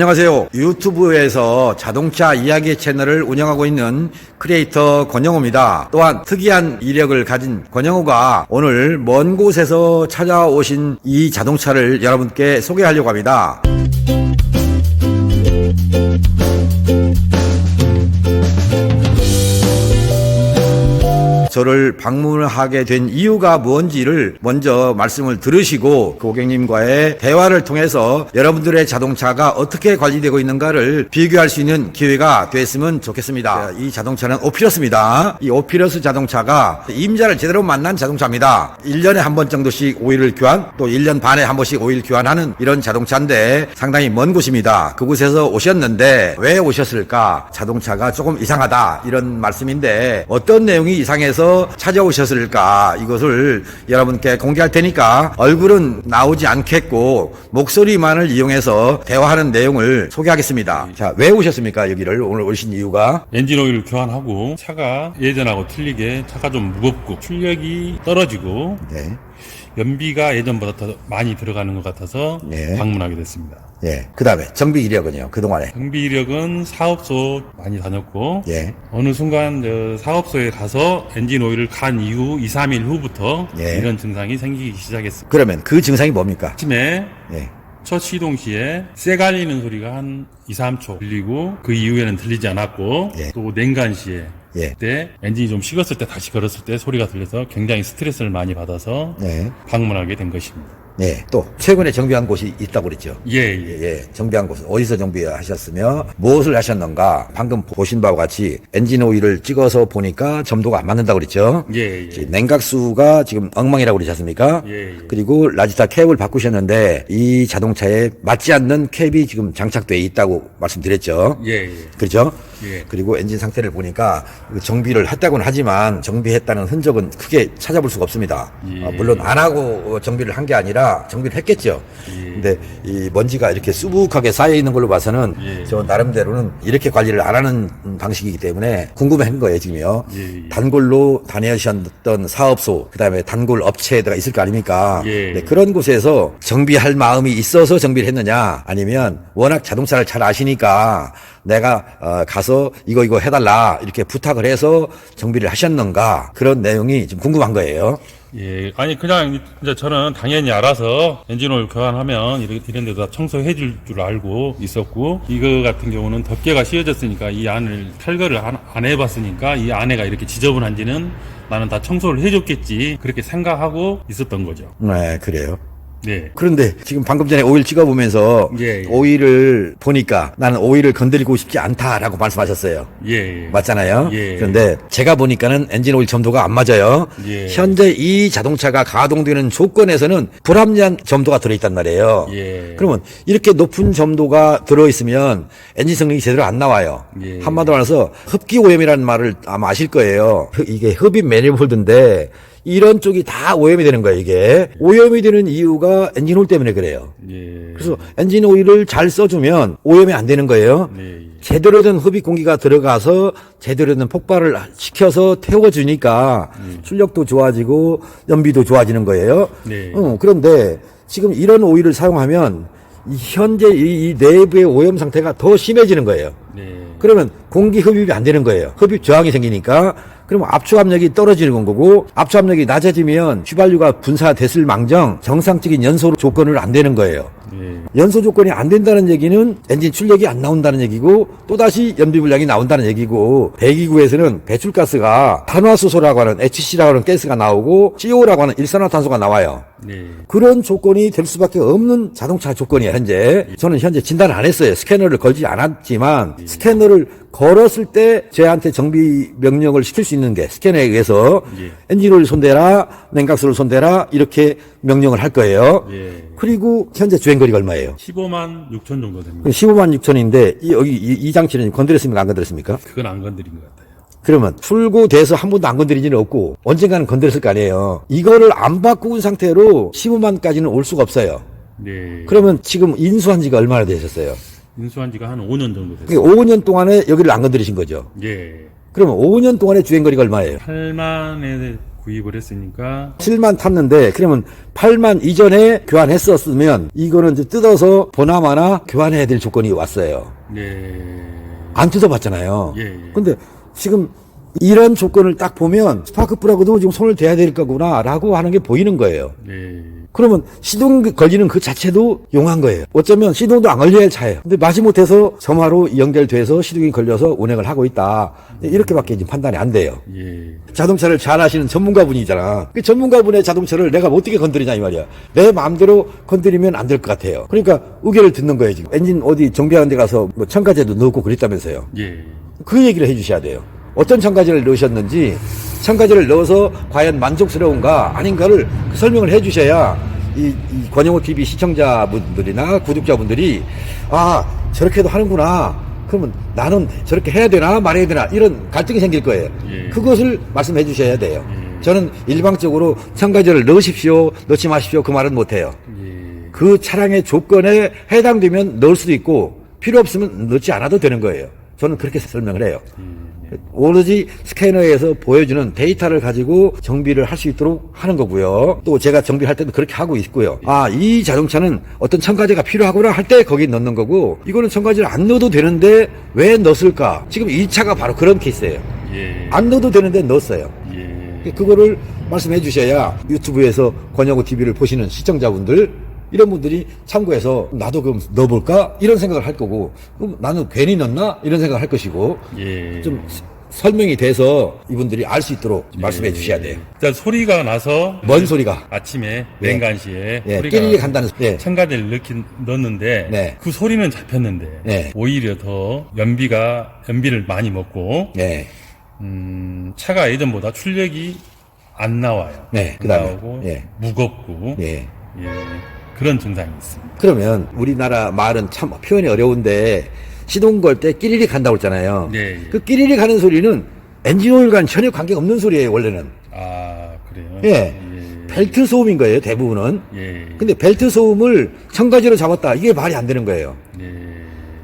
안녕하세요. 유튜브에서 자동차 이야기 채널을 운영하고 있는 크리에이터 권영호입니다. 또한 특이한 이력을 가진 권영호가 오늘 먼 곳에서 찾아오신 이 자동차를 여러분께 소개하려고 합니다. 저를 방문하게 된 이유가 뭔지를 먼저 말씀을 들으시고 고객님과의 대화를 통해서 여러분들의 자동차가 어떻게 관리되고 있는가를 비교할 수 있는 기회가 됐으면 좋겠습니다. 이 자동차는 오피러스입니다. 이 오피러스 자동차가 임자를 제대로 만난 자동차입니다. 1년에 한 번 정도씩 오일을 교환, 또 1년 반에 한 번씩 오일 교환하는 이런 자동차인데 상당히 먼 곳입니다. 그곳에서 오셨는데 왜 오셨을까? 자동차가 조금 이상하다 이런 말씀인데 어떤 내용이 이상해서 찾아오셨을까? 이것을 여러분께 공개할 테니까 얼굴은 나오지 않겠고 목소리만을 이용해서 대화하는 내용을 소개하겠습니다. 자, 왜 오셨습니까? 여기를 오늘 오신 이유가? 엔진 오일을 교환하고 차가 예전하고 틀리게 차가 좀 무겁고 출력이 떨어지고 네. 연비가 예전보다 더 많이 들어가는 것 같아서 네. 방문하게 됐습니다. 예. 그 다음에 정비 이력은요? 그동안에. 정비 이력은 사업소 많이 다녔고 예. 어느 순간 사업소에 가서 엔진 오일을 간 이후 2, 3일 후부터 예. 이런 증상이 생기기 시작했습니다. 그러면 그 증상이 뭡니까? 아침에 예. 첫 시동 시에 쇠 갈리는 소리가 한 2, 3초 들리고 그 이후에는 들리지 않았고 예. 또 냉간 시에 예. 그때 엔진이 좀 식었을 때 다시 걸었을 때 소리가 들려서 굉장히 스트레스를 많이 받아서 네. 방문하게 된 것입니다. 예. 또 최근에 정비한 곳이 있다고 그랬죠. 예. 예, 정비한 곳은 어디서 정비하셨으며 무엇을 하셨는가? 방금 보신 바와 같이 엔진 오일을 찍어서 보니까 점도가 안 맞는다고 그랬죠. 예. 냉각수가 지금 엉망이라고 그러지 않습니까? 예. 그리고 라지타 캡을 바꾸셨는데 이 자동차에 맞지 않는 캡이 지금 장착되어 있다고 말씀드렸죠. 예. 그렇죠? 예. 그리고 엔진 상태를 보니까 정비를 했다고는 하지만 정비했다는 흔적은 크게 찾아볼 수가 없습니다. 예. 물론 안 하고 정비를 한 게 아니라 정비를 했겠죠. 예. 근데 이 먼지가 이렇게 수북하게 쌓여 있는 걸로 봐서는 예. 저 나름대로는 이렇게 관리를 안 하는 방식이기 때문에 궁금한 거예요, 지금요. 예. 단골로 다니셨던 사업소, 그다음에 단골 업체가 있을 거 아닙니까? 예. 네, 그런 곳에서 정비할 마음이 있어서 정비를 했느냐, 아니면 워낙 자동차를 잘 아시니까 내가 가서 이거 해달라 이렇게 부탁을 해서 정비를 하셨는가, 그런 내용이 좀 궁금한 거예요. 예. 아니 그냥 이제 저는 당연히 알아서 엔진 오일 교환하면 이런 데도 다 청소해 줄 줄 알고 있었고, 이거 같은 경우는 덮개가 씌워졌으니까 이 안을 탈거를 안 해봤으니까 이 안에가 이렇게 지저분한지는 나는 다 청소를 해줬겠지, 그렇게 생각하고 있었던 거죠. 네, 그래요. 네. 그런데 지금 방금 전에 오일 찍어보면서 예. 오일을 보니까 나는 오일을 건드리고 싶지 않다라고 말씀하셨어요. 예. 맞잖아요. 예. 그런데 제가 보니까는 엔진 오일 점도가 안 맞아요. 예. 현재 이 자동차가 가동되는 조건에서는 불합리한 점도가 들어있단 말이에요. 예. 그러면 이렇게 높은 점도가 들어있으면 엔진 성능이 제대로 안 나와요. 예. 한마디로 말해서 흡기 오염이라는 말을 아마 아실 거예요. 이게 흡입 매니폴드인데 이런 쪽이 다 오염이 되는 거예요, 이게. 오염이 되는 이유가 엔진 오일 때문에 그래요. 예. 그래서 엔진 오일을 잘 써주면 오염이 안 되는 거예요. 네. 제대로 된 흡입 공기가 들어가서 제대로 된 폭발을 시켜서 태워주니까 출력도 좋아지고 연비도 좋아지는 거예요. 네. 그런데 지금 이런 오일을 사용하면 현재 이 내부의 오염 상태가 더 심해지는 거예요. 네. 그러면 공기 흡입이 안 되는 거예요. 흡입 저항이 생기니까. 그러면 압축압력이 떨어지는 거고, 압축압력이 낮아지면 휘발유가 분사됐을 망정 정상적인 연소 조건을 안 되는 거예요. 예. 연소 조건이 안 된다는 얘기는 엔진 출력이 안 나온다는 얘기고, 또다시 연비 불량이 나온다는 얘기고, 배기구에서는 배출가스가 탄화수소라고 하는 HC라고 하는 가스가 나오고 CO라고 하는 일산화탄소가 나와요. 네. 그런 조건이 될 수밖에 없는 자동차 조건이에요, 현재. 저는 현재 진단을 안 했어요. 스캐너를 걸지 않았지만, 스캐너를 걸었을 때 저한테 정비 명령을 시킬 수 있는 게 스캐너에 의해서 예. 엔진오일 손대라, 냉각수를 손대라 이렇게 명령을 할 거예요. 예. 그리고 현재 주행거리가 얼마예요? 15만 6천 정도 됩니다. 15만 6천인데 여기 이 장치는 건드렸습니까? 안 건드렸습니까? 그건 안 건드린 것 같아요. 그러면 출고돼서 한 번도 안 건드린 일은 없고 언젠가는 건드렸을 거 아니에요. 이거를 안 바꾼 상태로 15만까지는 올 수가 없어요. 네. 그러면 지금 인수한 지가 얼마나 되셨어요? 인수한 지가 한 5년 정도 됐어요. 그러니까 5년 동안에 여기를 안 건드리신 거죠. 예. 그러면 5년 동안의 주행거리가 얼마예요? 8만에 구입을 했으니까 7만 탔는데 그러면 8만 이전에 교환했었으면 이거는 이제 뜯어서 보나마나 교환해야 될 조건이 왔어요. 네. 안 뜯어봤잖아요. 예, 예. 근데 지금 이런 조건을 딱 보면 스파크플하고도 지금 손을 대야 될 거구나라고 하는 게 보이는 거예요. 네. 그러면 시동 걸리는 그 자체도 용한 거예요. 어쩌면 시동도 안 걸려야 할 차예요. 근데 마지못해서 점화로 연결돼서 시동이 걸려서 운행을 하고 있다. 이렇게밖에 지금 판단이 안 돼요. 예. 자동차를 잘 아시는 전문가분이잖아. 그 전문가분의 자동차를 내가 어떻게 건드리냐 이 말이야. 내 마음대로 건드리면 안 될 것 같아요. 그러니까 의견을 듣는 거예요 지금. 엔진 어디 정비하는 데 가서 뭐 첨가제도 넣고 그랬다면서요. 예. 그 얘기를 해주셔야 돼요. 어떤 첨가제를 넣으셨는지, 첨가제를 넣어서 과연 만족스러운가 아닌가를 설명을 해주셔야 이 권영호 TV 시청자분들이나 구독자분들이 아 저렇게도 하는구나. 그러면 나는 저렇게 해야 되나 말해야 되나 이런 갈등이 생길 거예요. 예. 그것을 말씀해 주셔야 돼요. 저는 일방적으로 첨가제를 넣으십시오, 넣지 마십시오 그 말은 못해요. 예. 그 차량의 조건에 해당되면 넣을 수도 있고 필요 없으면 넣지 않아도 되는 거예요. 저는 그렇게 설명을 해요. 오로지 스캐너에서 보여주는 데이터를 가지고 정비를 할 수 있도록 하는 거고요. 또 제가 정비할 때도 그렇게 하고 있고요. 아, 이 자동차는 어떤 첨가제가 필요하구나 할 때 거기 넣는 거고 이거는 첨가제를 안 넣어도 되는데 왜 넣었을까? 지금 이 차가 바로 그런 케이스예요. 예. 안 넣어도 되는데 넣었어요. 예. 그거를 말씀해 주셔야 유튜브에서 권영호 TV를 보시는 시청자분들 이런 분들이 참고해서 나도 그럼 넣어볼까? 이런 생각을 할 거고 그럼 나는 괜히 넣나? 이런 생각을 할 것이고 예. 좀 설명이 돼서 이분들이 알 수 있도록 말씀해 주셔야 돼요. 일단 소리가 나서 뭔 소리가? 아침에 예. 냉간시에 예, 소리가 끼리리 간다는 예. 첨가제를 넣었는데 네. 그 소리는 잡혔는데 네. 오히려 더 연비를 많이 먹고 네. 차가 예전보다 출력이 안 나와요. 네, 안 그다음에, 나오고 예. 무겁고 예. 예, 그런 증상이 있습니다. 그러면 우리나라 말은 참 표현이 어려운데 시동 걸 때 끼리리 간다고 했잖아요. 네. 그 끼리리 가는 소리는 엔진오일과는 전혀 관계가 없는 소리예요, 원래는. 아 그래요? 예. 벨트 소음인 거예요, 대부분은. 예. 근데 벨트 소음을 첨가제로 잡았다. 이게 말이 안 되는 거예요. 예.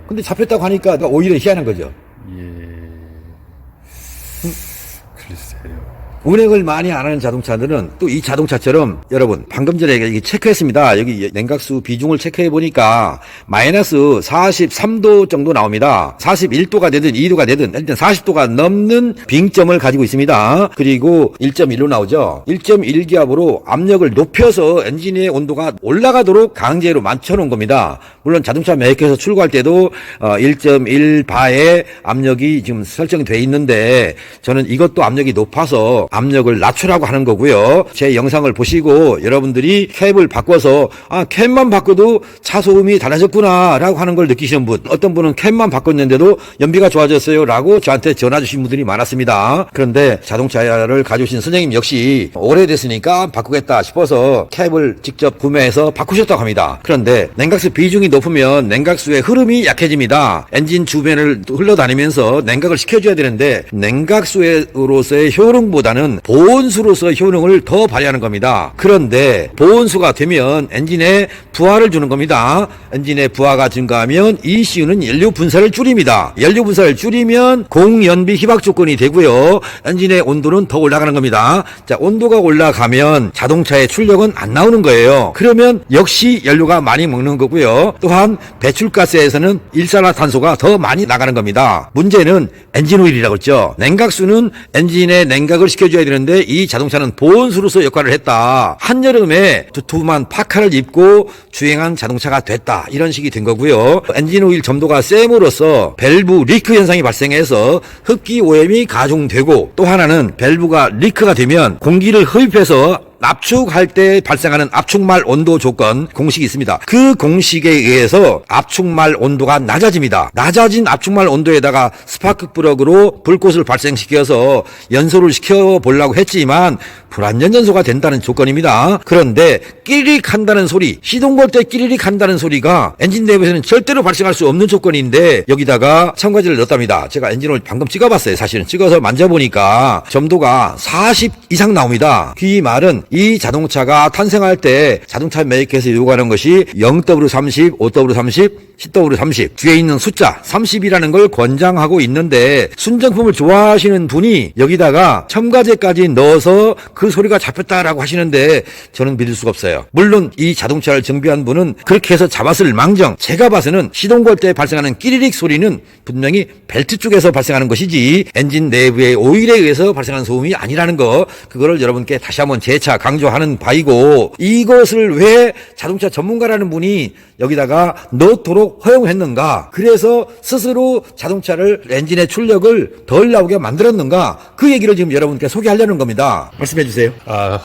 근데 잡혔다고 하니까 오히려 희한한 거죠. 예. 글쎄요. 운행을 많이 안 하는 자동차들은 또 이 자동차처럼 여러분 방금 전에 여기 체크했습니다. 여기 냉각수 비중을 체크해 보니까 마이너스 43도 정도 나옵니다. 41도가 되든 2도가 되든 일단 40도가 넘는 빙점을 가지고 있습니다. 그리고 1.1로 나오죠. 1.1기압으로 압력을 높여서 엔진의 온도가 올라가도록 강제로 맞춰놓은 겁니다. 물론 자동차 메이커에서 출고할 때도 1.1 바의 압력이 지금 설정이 돼 있는데 저는 이것도 압력이 높아서 압력을 낮추라고 하는 거고요. 제 영상을 보시고 여러분들이 캡을 바꿔서 캡만 바꿔도 차 소음이 달라졌구나 라고 하는 걸 느끼시는 분, 어떤 분은 캡만 바꿨는데도 연비가 좋아졌어요 라고 저한테 전화 주신 분들이 많았습니다. 그런데 자동차를 가져오신 선생님 역시 오래됐으니까 바꾸겠다 싶어서 캡을 직접 구매해서 바꾸셨다고 합니다. 그런데 냉각수 비중이 높으면 냉각수의 흐름이 약해집니다. 엔진 주변을 흘러다니면서 냉각을 시켜줘야 되는데 냉각수로서의 효능보다는 보온수로서 효능을 더 발휘하는 겁니다. 그런데 보온수가 되면 엔진에 부하를 주는 겁니다. 엔진의 부하가 증가하면 ECU는 연료 분사를 줄입니다. 연료 분사를 줄이면 공연비 희박 조건이 되고요. 엔진의 온도는 더 올라가는 겁니다. 자, 온도가 올라가면 자동차의 출력은 안 나오는 거예요. 그러면 역시 연료가 많이 먹는 거고요. 또한 배출가스에서는 일산화탄소가 더 많이 나가는 겁니다. 문제는 엔진 오일이라고 했죠. 냉각수는 엔진의 냉각을 시켜줘야 되는데 이 자동차는 보온수로서 역할을 했다. 한여름에 두툼한 파카를 입고 주행한 자동차가 됐다. 이런 식이 된 거고요. 엔진 오일 점도가 셈으로써 밸브 리크 현상이 발생해서 흡기 오염이 가중되고 또 하나는 밸브가 리크가 되면 공기를 흡입해서 압축할 때 발생하는 압축말 온도 조건 공식이 있습니다. 그 공식에 의해서 압축말 온도가 낮아집니다. 낮아진 압축말 온도에다가 스파크 플러그로 불꽃을 발생시켜서 연소를 시켜보려고 했지만 불완전 연소가 된다는 조건입니다. 그런데 끼리릭 한다는 소리, 시동 걸 때 끼리릭 한다는 소리가 엔진 내부에서는 절대로 발생할 수 없는 조건인데 여기다가 첨가제를 넣었답니다. 제가 엔진을 방금 찍어봤어요. 사실은 찍어서 만져보니까 점도가 40 이상 나옵니다. 이 말은 이 자동차가 탄생할 때 자동차 메이커에서 요구하는 것이 0W30, 5W30, 10W30 뒤에 있는 숫자 30이라는 걸 권장하고 있는데 순정품을 좋아하시는 분이 여기다가 첨가제까지 넣어서 그 소리가 잡혔다라고 하시는데 저는 믿을 수가 없어요. 물론 이 자동차를 정비한 분은 그렇게 해서 잡았을 망정 제가 봐서는 시동 걸 때 발생하는 끼리릭 소리는 분명히 벨트 쪽에서 발생하는 것이지 엔진 내부의 오일에 의해서 발생하는 소음이 아니라는 거 그거를 여러분께 다시 한번 재차 강조하는 바이고 이것을 왜 자동차 전문가라는 분이 여기다가 넣도록 허용했는가 그래서 스스로 자동차를 엔진의 출력을 덜 나오게 만들었는가 그 얘기를 지금 여러분께 소개하려는 겁니다. 말씀해 주세요.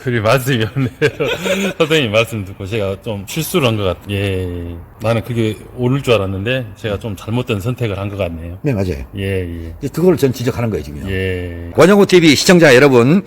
그리 말씀이 없네요. 선생님 말씀 듣고 제가 좀 실수를 한 것 같아요. 예. 나는 그게 옳을 줄 알았는데 제가 좀 잘못된 선택을 한 것 같네요. 네, 맞아요. 예. 그걸 전 지적하는 거예요, 지금. 예. 권영호TV 시청자 여러분,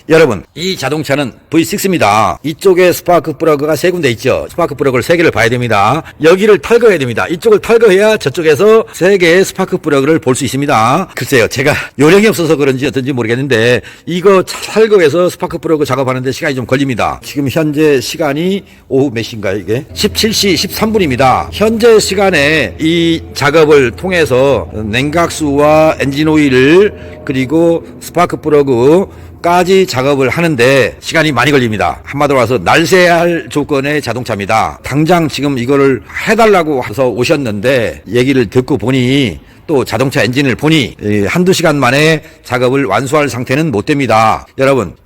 이 자동차는 V6입니다. 이쪽에 스파크 플러그가 3군데 있죠. 스파크 플러그를 3개를 봐야 됩니다. 여기를 탈거해야 됩니다. 이쪽을 탈거해야 저쪽에서 3개의 스파크 플러그를 볼 수 있습니다. 글쎄요, 제가 요령이 없어서 그런지 어떤지 모르겠는데 이거 탈거해서 스파크 플러그 작업하는데 시간이 좀 걸립니다. 지금 현재 시간이 오후 몇 시인가요, 이게? 17시 13분입니다. 현재 시간에 이 작업을 통해서 냉각수와 엔진 오일을 그리고 스파크 플러그까지 작업을 하는데 시간이 많이 걸립니다. 한마디로 와서 날새할 조건의 자동차입니다. 당장 지금 이거를 해달라고 해서 오셨는데 얘기를 듣고 보니 또 자동차 엔진을 보니 한두 시간 만에 작업을 완수할 상태는 못 됩니다.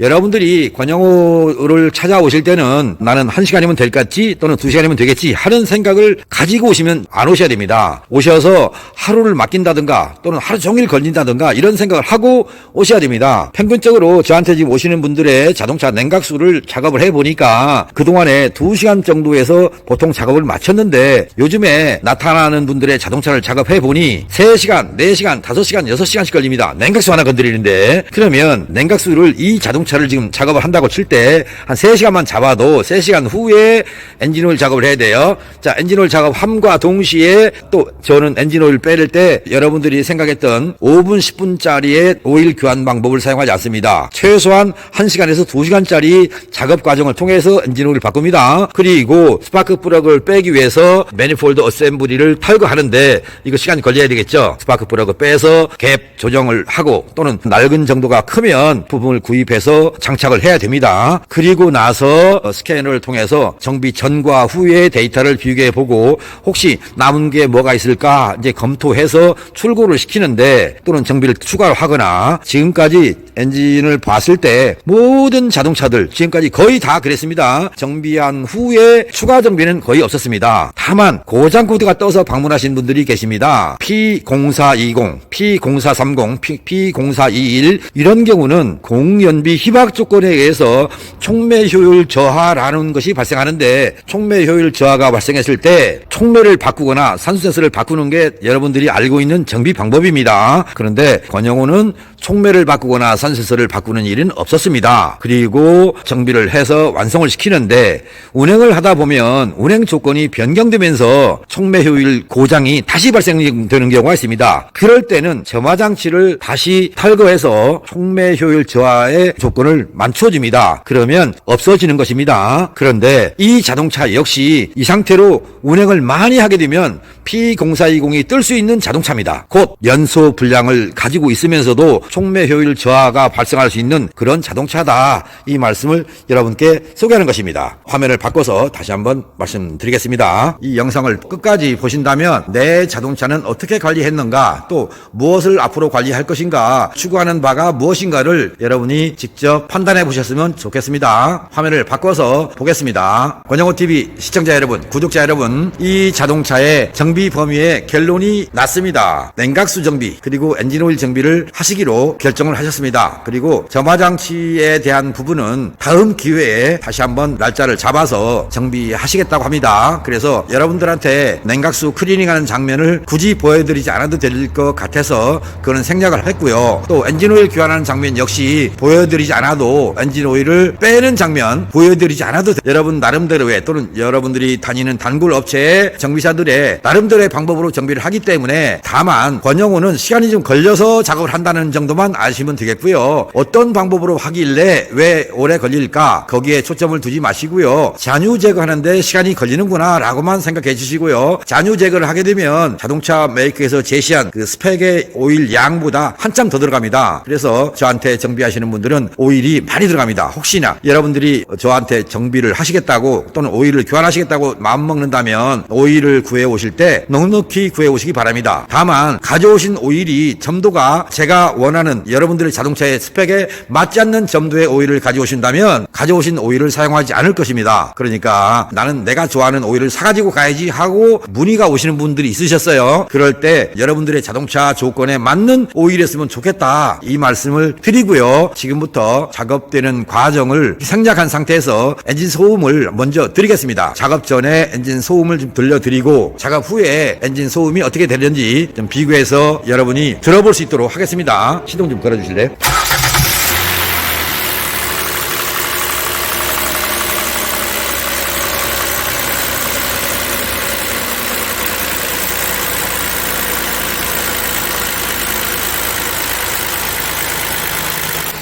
여러분들이 권영호를 찾아오실 때는 나는 1시간이면 될 것 같지 또는 2시간이면 되겠지 하는 생각을 가지고 오시면 안 오셔야 됩니다. 오셔서 하루를 맡긴다든가 또는 하루 종일 걸린다든가 이런 생각을 하고 오셔야 됩니다. 평균적으로 저한테 지금 오시는 분들의 자동차 냉각수를 작업을 해보니까 그동안에 2시간 정도에서 보통 작업을 마쳤는데 요즘에 나타나는 분들의 자동차를 작업해보니 3시간, 4시간, 5시간, 6시간씩 걸립니다. 냉각수 하나 건드리는데 그러면 냉각수를 이 자동차를 지금 작업을 한다고 칠 때 한 3시간만 잡아도 3시간 후에 엔진오일 작업을 해야 돼요. 자, 엔진오일 작업함과 동시에 또 저는 엔진오일 빼를 때 여러분들이 생각했던 5분, 10분짜리의 오일 교환 방법을 사용하지 않습니다. 최소한 1시간에서 2시간짜리 작업 과정을 통해서 엔진오일을 바꿉니다. 그리고 스파크 플러그를 빼기 위해서 매니폴드 어셈블리를 탈거하는데 이거 시간이 걸려야 되겠죠. 스파크 플러그 빼서 갭 조정을 하고 또는 낡은 정도가 크면 부품을 구입해서 장착을 해야 됩니다. 그리고 나서 스캐너를 통해서 정비 전과 후의 데이터를 비교해보고 혹시 남은 게 뭐가 있을까 이제 검토해서 출고를 시키는데 또는 정비를 추가로 하거나 지금까지 엔진을 봤을 때 모든 자동차들 지금까지 거의 다 그랬습니다. 정비한 후에 추가 정비는 거의 없었습니다. 다만 고장 코드가 떠서 방문하신 분들이 계십니다. P0420, P0430, P0421 이런 경우는 공연비 희박 조건에 의해서 촉매 효율 저하라는 것이 발생하는데 촉매 효율 저하가 발생했을 때 촉매를 바꾸거나 산소 센서를 바꾸는 게 여러분들이 알고 있는 정비 방법입니다. 그런데 권영호는 촉매를 바꾸거나 산소 센서를 바꾸는 일은 없었습니다. 그리고 정비를 해서 완성을 시키는데 운행을 하다 보면 운행 조건이 변경되면서 촉매 효율 고장이 다시 발생되는 경우가 있습니다. 그럴 때는 점화장치를 다시 탈거해서 촉매 효율 저하의 조건을 맞춰줍니다. 그러면 없어지는 것입니다. 그런데 이 자동차 역시 이 상태로 운행을 많이 하게 되면 P0420이 뜰 수 있는 자동차입니다. 곧 연소 불량을 가지고 있으면서도 촉매 효율 저하가 발생할 수 있는 그런 자동차다. 이 말씀을 여러분께 소개하는 것입니다. 화면을 바꿔서 다시 한번 말씀드리겠습니다. 이 영상을 끝까지 보신다면 내 자동차는 어떻게 관리했는가 또 무엇을 앞으로 관리할 것인가 추구하는 바가 무엇인가를 여러분이 직접 판단해 보셨으면 좋겠습니다. 화면을 바꿔서 보겠습니다. 권영호TV 시청자 여러분, 구독자 여러분, 이 자동차의 정비 범위의 결론이 났습니다. 냉각수 정비 그리고 엔진오일 정비를 하시기로 결정을 하셨습니다. 그리고 점화장치에 대한 부분은 다음 기회에 다시 한번 날짜를 잡아서 정비하시겠다고 합니다. 그래서 여러분들한테 냉각수 클리닝하는 장면을 굳이 보여드리지 않아도 될 것 같아서 그런 생략을 했고요. 또 엔진오일 교환하는 장면 역시 보여드리지 않아도 엔진오일을 빼는 장면 보여드리지 않아도 여러분 나름대로의 또는 여러분들이 다니는 단골 업체의 정비사들의 나름대로의 방법으로 정비를 하기 때문에 다만 권영호는 시간이 좀 걸려서 작업을 한다는 정도 정도만 아시면 되겠고요. 어떤 방법으로 하길래 왜 오래 걸릴까? 거기에 초점을 두지 마시고요. 잔유 제거하는데 시간이 걸리는구나 라고만 생각해 주시고요. 잔유 제거를 하게 되면 자동차 메이커에서 제시한 그 스펙의 오일 양보다 한참 더 들어갑니다. 그래서 저한테 정비하시는 분들은 오일이 많이 들어갑니다. 혹시나 여러분들이 저한테 정비를 하시겠다고 또는 오일을 교환하시겠다고 마음먹는다면 오일을 구해 오실 때 넉넉히 구해 오시기 바랍니다. 다만 가져오신 오일이 점도가 제가 원하는 여러분들의 자동차의 스펙에 맞지 않는 점도의 오일을 가져오신다면 가져오신 오일을 사용하지 않을 것입니다. 그러니까 나는 내가 좋아하는 오일을 사가지고 가야지 하고 문의가 오시는 분들이 있으셨어요. 그럴 때 여러분들의 자동차 조건에 맞는 오일이었으면 좋겠다 이 말씀을 드리고요. 지금부터 작업되는 과정을 생략한 상태에서 엔진 소음을 먼저 드리겠습니다. 작업 전에 엔진 소음을 좀 들려드리고 작업 후에 엔진 소음이 어떻게 되는지 좀 비교해서 여러분이 들어볼 수 있도록 하겠습니다. 시동 좀 걸어주실래요?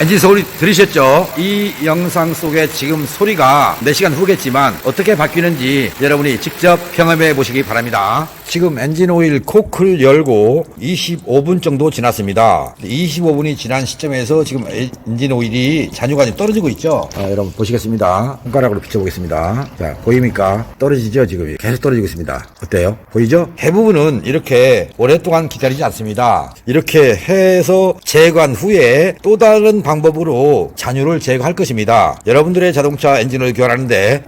엔진 소리 들으셨죠? 이 영상 속에 지금 소리가 4시간 후겠지만 어떻게 바뀌는지 여러분이 직접 경험해 보시기 바랍니다. 지금 엔진 오일 코크를 열고 25분 정도 지났습니다. 25분이 지난 시점에서 지금 엔진 오일이 잔유가 좀 떨어지고 있죠? 여러분 보시겠습니다. 손가락으로 비춰보겠습니다. 자, 보입니까? 떨어지죠? 지금 계속 떨어지고 있습니다. 어때요? 보이죠? 대부분은 이렇게 오랫동안 기다리지 않습니다. 이렇게 해서 제거한 후에 또 다른 방법으로 잔유를 제거할 것입니다. 여러분들의 자동차 엔진을 교환하는데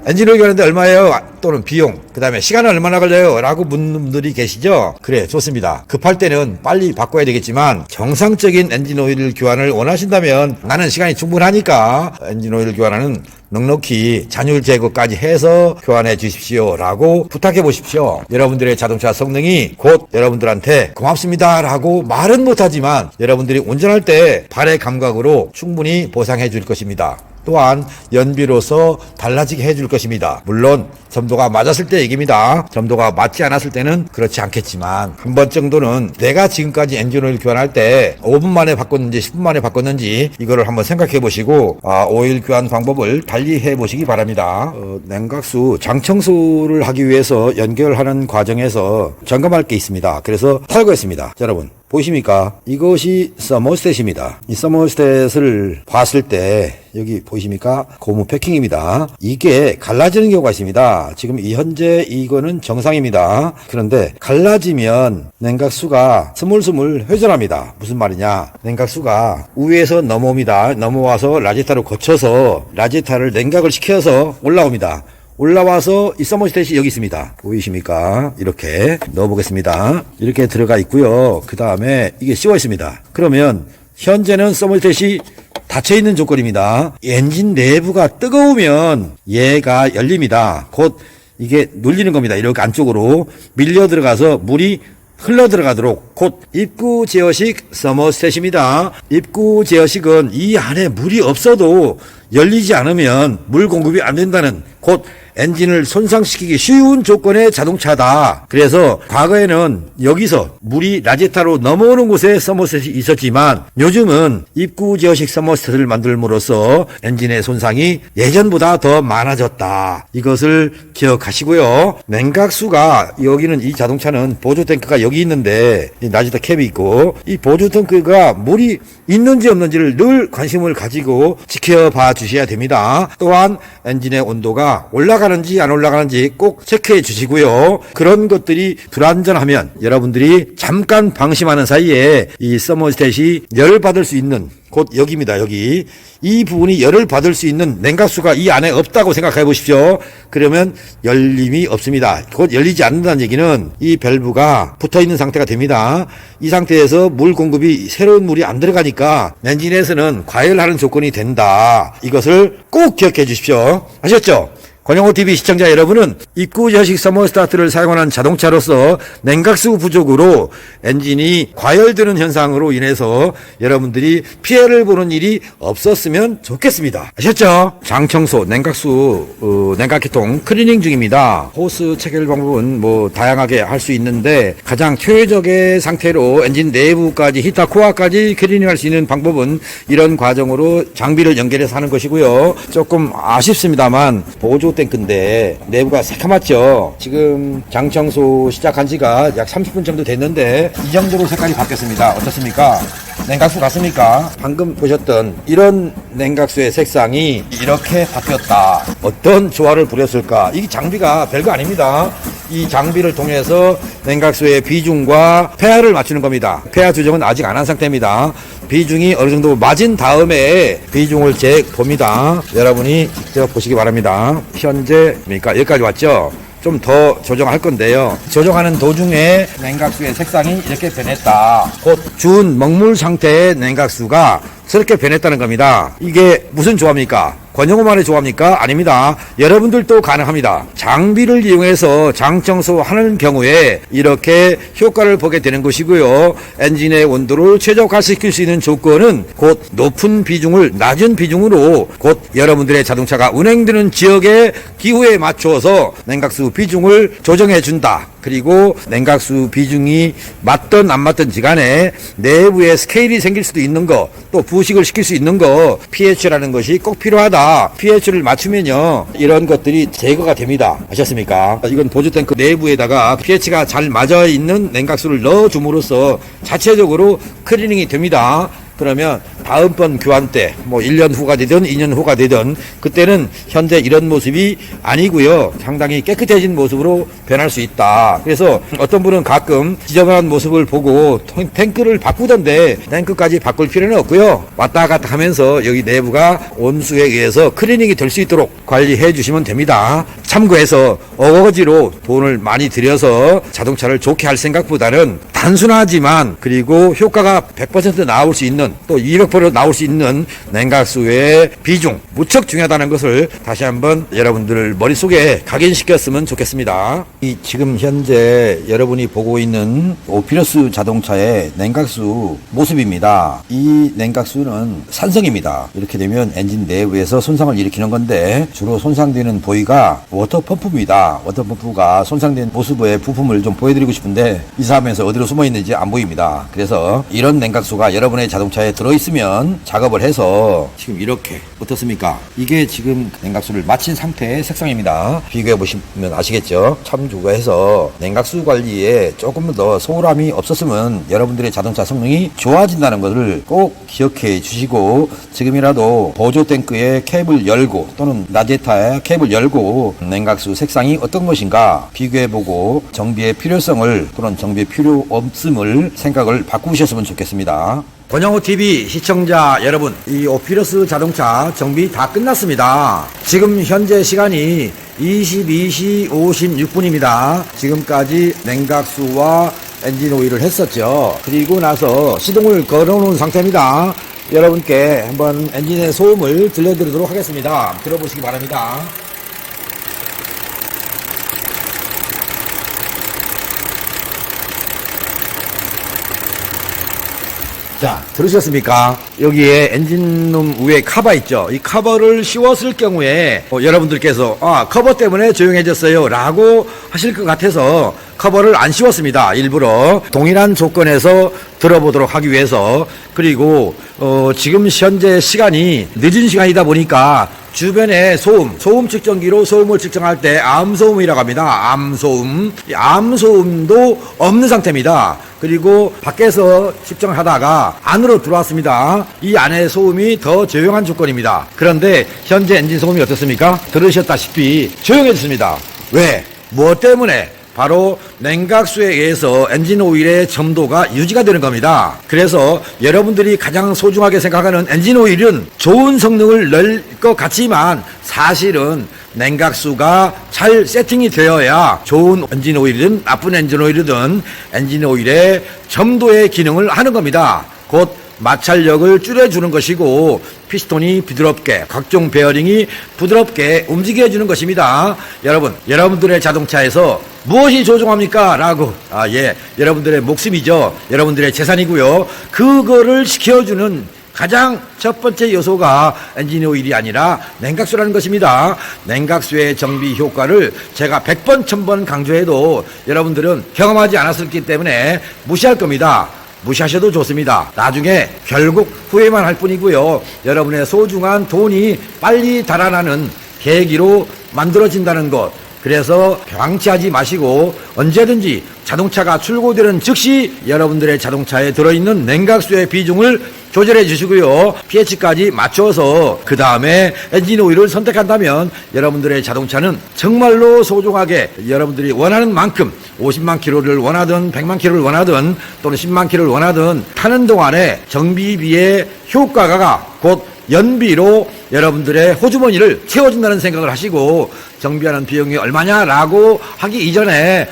얼마예요? 또는 비용, 그 다음에 시간은 얼마나 걸려요? 라고 묻는 분들이 계시죠? 그래, 좋습니다. 급할 때는 빨리 바꿔야 되겠지만 정상적인 엔진 오일 교환을 원하신다면 나는 시간이 충분하니까 엔진 오일 교환하는 넉넉히 잔유 제거까지 해서 교환해 주십시오 라고 부탁해 보십시오. 여러분들의 자동차 성능이 곧 여러분들한테 고맙습니다 라고 말은 못하지만 여러분들이 운전할 때 발의 감각으로 충분히 보상해 줄 것입니다. 또한 연비로서 달라지게 해줄 것입니다. 물론 점도가 맞았을 때 얘기입니다. 점도가 맞지 않았을 때는 그렇지 않겠지만 한 번 정도는 내가 지금까지 엔진오일 교환할 때 5분 만에 바꿨는지 10분 만에 바꿨는지 이거를 한번 생각해 보시고 오일 교환 방법을 달리 해 보시기 바랍니다. 냉각수 장청소를 하기 위해서 연결하는 과정에서 점검할 게 있습니다. 그래서 탈거했습니다. 자, 여러분 보이십니까? 이것이 서머스탯입니다. 이 서머스탯을 봤을 때 여기 보이십니까? 고무 패킹입니다. 이게 갈라지는 경우가 있습니다. 지금 현재 이거는 정상입니다. 그런데 갈라지면 냉각수가 스물스물 회전합니다. 무슨 말이냐? 냉각수가 위에서 넘어옵니다. 넘어와서 라제타로 거쳐서 라제타를 냉각을 시켜서 올라옵니다. 올라와서 이 서머스탯이 여기 있습니다. 보이십니까? 이렇게 넣어보겠습니다. 이렇게 들어가 있고요. 그 다음에 이게 씌워 있습니다. 그러면 현재는 서머스탯이 닫혀있는 조건입니다. 엔진 내부가 뜨거우면 얘가 열립니다. 곧 이게 눌리는 겁니다. 이렇게 안쪽으로 밀려 들어가서 물이 흘러 들어가도록 곧 입구 제어식 서머스탯입니다. 입구 제어식은 이 안에 물이 없어도 열리지 않으면 물 공급이 안 된다는 곧 엔진을 손상시키기 쉬운 조건의 자동차다. 그래서 과거에는 여기서 물이 라제타로 넘어오는 곳에 서머스탯이 있었지만 요즘은 입구 제어식 서머스탯을 만들므로써 엔진의 손상이 예전보다 더 많아졌다. 이것을 기억하시고요. 냉각수가 여기는 이 자동차는 보조 탱크가 여기 있는데 이 라제타 캡이 있고 이 보조 탱크가 물이 있는지 없는지를 늘 관심을 가지고 지켜봐 주셔야 됩니다. 또한 엔진의 온도가 올라가는지 안 올라가는지 꼭 체크해 주시고요. 그런 것들이 불안전하면 여러분들이 잠깐 방심하는 사이에 이 서머스탯이 열을 받을 수 있는 곧 여기입니다. 여기 이 부분이 열을 받을 수 있는 냉각수가 이 안에 없다고 생각해 보십시오. 그러면 열림이 없습니다. 곧 열리지 않는다는 얘기는 이 밸브가 붙어있는 상태가 됩니다. 이 상태에서 물 공급이 새로운 물이 안 들어가니까 엔진에서는 과열하는 조건이 된다. 이것을 꼭 기억해 주십시오. 아셨죠? 권영호TV 시청자 여러분은 입구 저식 서머스타트를 사용하는 자동차로서 냉각수 부족으로 엔진이 과열되는 현상으로 인해서 여러분들이 피해를 보는 일이 없었으면 좋겠습니다. 아셨죠? 장청소, 냉각수, 냉각기통 클리닝 중입니다. 호스 체결 방법은 뭐 다양하게 할 수 있는데 가장 최적의 상태로 엔진 내부까지 히터 코어까지 클리닝할 수 있는 방법은 이런 과정으로 장비를 연결해서 하는 것이고요. 조금 아쉽습니다만 보조 탱크인데 내부가 새카맣죠. 지금 장청소 시작한 지가 약 30분 정도 됐는데 이 정도로 색깔이 바뀌었습니다. 어떻습니까? 냉각수 같습니까? 방금 보셨던 이런 냉각수의 색상이 이렇게 바뀌었다. 어떤 조화를 부렸을까? 이 장비가 별거 아닙니다. 이 장비를 통해서 냉각수의 비중과 폐하를 맞추는 겁니다. 폐하 조정은 아직 안 한 상태입니다. 비중이 어느 정도 맞은 다음에 비중을 재봅니다. 여러분이 직접 보시기 바랍니다. 현재 여기까지 왔죠? 좀 더 조정할 건데요. 조정하는 도중에 냉각수의 색상이 이렇게 변했다. 곧 준 먹물 상태의 냉각수가 저렇게 변했다는 겁니다. 이게 무슨 조합입니까? 권영호만의 조합입니까? 아닙니다. 여러분들도 가능합니다. 장비를 이용해서 장청소하는 경우에 이렇게 효과를 보게 되는 것이고요. 엔진의 온도를 최적화시킬 수 있는 조건은 곧 높은 비중을 낮은 비중으로 곧 여러분들의 자동차가 운행되는 지역의 기후에 맞추어서 냉각수 비중을 조정해 준다. 그리고 냉각수 비중이 맞든 안 맞든지 간에 내부에 스케일이 생길 수도 있는 거, 또 부식을 시킬 수 있는 거, pH라는 것이 꼭 필요하다. pH를 맞추면요 이런 것들이 제거가 됩니다. 아셨습니까? 이건 보조 탱크 내부에다가 pH가 잘 맞아 있는 냉각수를 넣어 줌으로써 자체적으로 클리닝이 됩니다. 그러면 다음번 교환 때 뭐 1년 후가 되든 2년 후가 되든 그때는 현재 이런 모습이 아니고요. 상당히 깨끗해진 모습으로 변할 수 있다. 그래서 어떤 분은 가끔 지저분한 모습을 보고 탱크를 바꾸던데 탱크까지 바꿀 필요는 없고요. 왔다 갔다 하면서 여기 내부가 온수에 의해서 클리닝이 될 수 있도록 관리해 주시면 됩니다. 참고해서 어거지로 돈을 많이 들여서 자동차를 좋게 할 생각보다는 단순하지만 그리고 효과가 100% 나올 수 있는 또 200% 나올 수 있는 냉각수의 비중 무척 중요하다는 것을 다시 한번 여러분들 머릿속에 각인시켰으면 좋겠습니다. 이 지금 현재 여러분이 보고 있는 오피러스 자동차의 냉각수 모습입니다. 이 냉각수는 산성입니다. 이렇게 되면 엔진 내부에서 손상을 일으키는 건데 주로 손상되는 부위가 워터펌프입니다. 워터펌프가 손상된 모습의 부품을 좀 보여드리고 싶은데 이 사람에서 어디로 숨어 있는지 안 보입니다. 그래서 이런 냉각수가 여러분의 자동차에 들어있으면 작업을 해서 지금 이렇게 어떻습니까? 이게 지금 냉각수를 마친 상태의 색상입니다. 비교해 보시면 아시겠죠? 참조해서 냉각수 관리에 조금 더 소홀함이 없었으면 여러분들의 자동차 성능이 좋아진다는 것을 꼭 기억해 주시고 지금이라도 보조 탱크의 캡을 열고 또는 라디에이터의 캡을 열고 냉각수 색상이 어떤 것인가 비교해보고 정비의 필요성을 또는 정비의 필요 없음을 생각을 바꾸셨으면 좋겠습니다. 권영호TV 시청자 여러분, 이 오피러스 자동차 정비 다 끝났습니다. 지금 현재 시간이 22시 56분입니다. 지금까지 냉각수와 엔진 오일을 했었죠. 그리고 나서 시동을 걸어놓은 상태입니다. 여러분께 한번 엔진의 소음을 들려드리도록 하겠습니다. 들어보시기 바랍니다. 자, 들으셨습니까? 여기에 엔진룸 위에 커버 있죠? 이 커버를 씌웠을 경우에 여러분들께서 커버 때문에 조용해졌어요 라고 하실 것 같아서 커버를 안 씌웠습니다. 일부러 동일한 조건에서 들어보도록 하기 위해서. 그리고 지금 현재 시간이 늦은 시간이다 보니까 주변에 소음 측정기로 소음을 측정할 때 암소음이라고 합니다. 암소음. 이 암소음도 없는 상태입니다. 그리고 밖에서 측정하다가 안으로 들어왔습니다. 이 안에 소음이 더 조용한 조건입니다. 그런데 현재 엔진 소음이 어떻습니까? 들으셨다시피 조용해졌습니다. 왜? 무엇 때문에? 바로 냉각수에 의해서 엔진 오일의 점도가 유지가 되는 겁니다. 그래서 여러분들이 가장 소중하게 생각하는 엔진 오일은 좋은 성능을 낼 것 같지만 사실은 냉각수가 잘 세팅이 되어야 좋은 엔진 오일이든 나쁜 엔진 오일이든 엔진 오일의 점도의 기능을 하는 겁니다. 곧 마찰력을 줄여주는 것이고 피스톤이 부드럽게 각종 베어링이 부드럽게 움직여주는 것입니다. 여러분들의 자동차에서 무엇이 조종합니까? 라고 여러분들의 목숨이죠. 여러분들의 재산이고요. 그거를 지켜주는 가장 첫 번째 요소가 엔진 오일이 아니라 냉각수라는 것입니다. 냉각수의 정비 효과를 제가 100번, 1000번 강조해도 여러분들은 경험하지 않았기 때문에 무시할 겁니다. 무시하셔도 좋습니다. 나중에 결국 후회만 할 뿐이고요. 여러분의 소중한 돈이 빨리 달아나는 계기로 만들어진다는 것. 그래서 방치하지 마시고 언제든지 자동차가 출고되는 즉시 여러분들의 자동차에 들어있는 냉각수의 비중을 조절해 주시고요. pH까지 맞춰서 그 다음에 엔진 오일을 선택한다면 여러분들의 자동차는 정말로 소중하게 여러분들이 원하는 만큼 50만 킬로를 원하든 100만 킬로를 원하든 또는 10만 킬로를 원하든 타는 동안에 정비비의 효과가 곧 연비로 여러분들의 호주머니를 채워준다는 생각을 하시고 정비하는 비용이 얼마냐라고 하기 이전에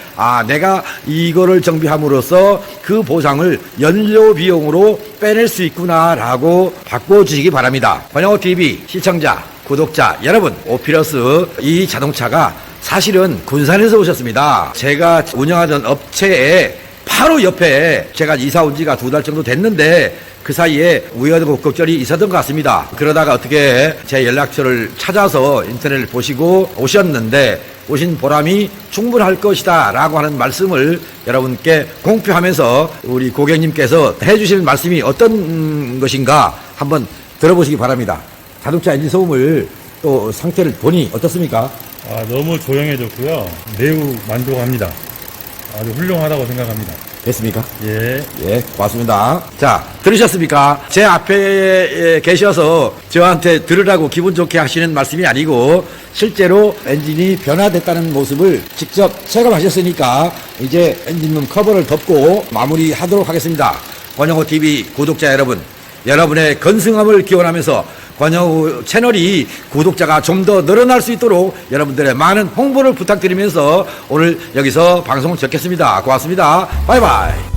내가 이거를 정비함으로써 그 보상을 연료 비용으로 빼낼 수 있구나라고 바꿔주시기 바랍니다. 권영호TV 시청자, 구독자 여러분, 오피러스 이 자동차가 사실은 군산에서 오셨습니다. 제가 운영하던 업체에 바로 옆에 제가 이사 온 지가 2달 정도 됐는데 그 사이에 우여곡절이 있었던 것 같습니다. 그러다가 어떻게 제 연락처를 찾아서 인터넷을 보시고 오셨는데 오신 보람이 충분할 것이다 라고 하는 말씀을 여러분께 공표하면서 우리 고객님께서 해주시는 말씀이 어떤 것인가 한번 들어보시기 바랍니다. 자동차 엔진 소음을 또 상태를 보니 어떻습니까? 너무 조용해졌고요. 매우 만족합니다. 아주 훌륭하다고 생각합니다. 됐습니까? 예. 고맙습니다. 자, 들으셨습니까? 제 앞에 계셔서 저한테 들으라고 기분 좋게 하시는 말씀이 아니고 실제로 엔진이 변화됐다는 모습을 직접 체감하셨으니까 이제 엔진룸 커버를 덮고 마무리하도록 하겠습니다. 권영호TV 구독자 여러분, 여러분의 건승함을 기원하면서 권영호 채널이 구독자가 좀 더 늘어날 수 있도록 여러분들의 많은 홍보를 부탁드리면서 오늘 여기서 방송을 접겠습니다. 고맙습니다. 바이바이.